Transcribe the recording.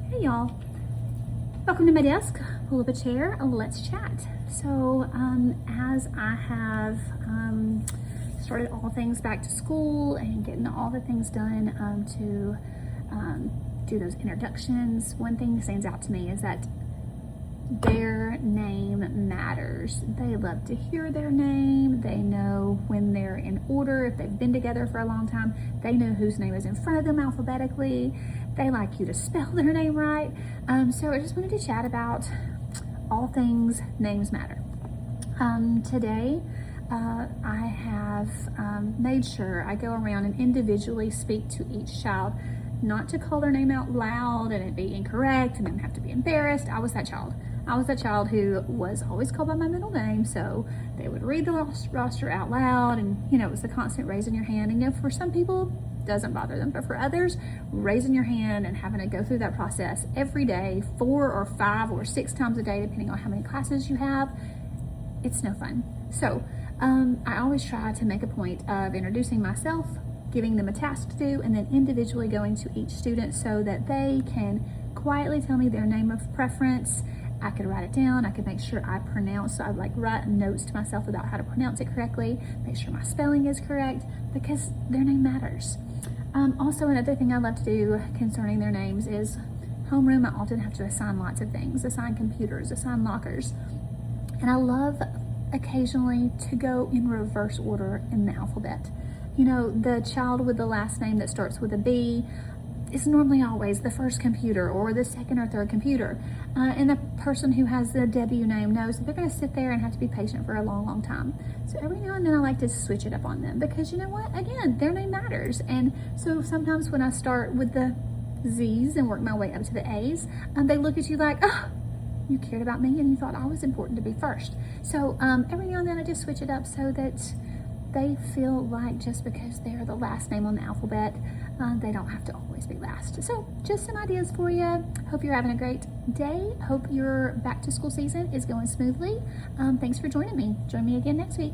Hey y'all, welcome to my desk. Pull up a chair, let's chat. So as I have started all things back to school and getting all the things done to do those introductions, one thing that stands out to me is that their name matters. They love to hear their name. They know when they're in order. If they've been together for a long time, they know whose name is in front of them alphabetically. They like you to spell their name right. So I just wanted to chat about all things names matter. Today, I have made sure I go around and individually speak to each child, not to call their name out loud and it be incorrect and then have to be embarrassed. I was that child. I was that child who was always called by my middle name, so they would read the roster out loud, and it was the constant raising your hand. And for some people, doesn't bother them, but for others, raising your hand and having to go through that process every day, 4 or 5 or 6 times a day, depending on how many classes you have, it's no fun. So I always try to make a point of introducing myself, giving them a task to do, and then individually going to each student so that they can quietly tell me their name of preference. I could write it down. I could make sure I pronounce. So I would write notes to myself about how to pronounce it correctly, make sure my spelling is correct, because their name matters. Also, another thing I love to do concerning their names is homeroom. I often have to assign lots of things, assign computers, assign lockers. And I love occasionally to go in reverse order in the alphabet. The child with the last name that starts with a B is normally always the first computer or the second or third computer. And the person who has the W name knows that they're going to sit there and have to be patient for a long, long time. So every now and then I like to switch it up on them because you know what? Again, their name matters. And so sometimes when I start with the Z's and work my way up to the A's, they look at you like, oh, you cared about me and you thought I was important to be first. So every now and then I just switch it up so that they feel like just because they're the last name on the alphabet, they don't have to always be last. So just some ideas for you. Hope you're having a great day. Hope your back to school season is going smoothly. Thanks for joining me. Join me again next week.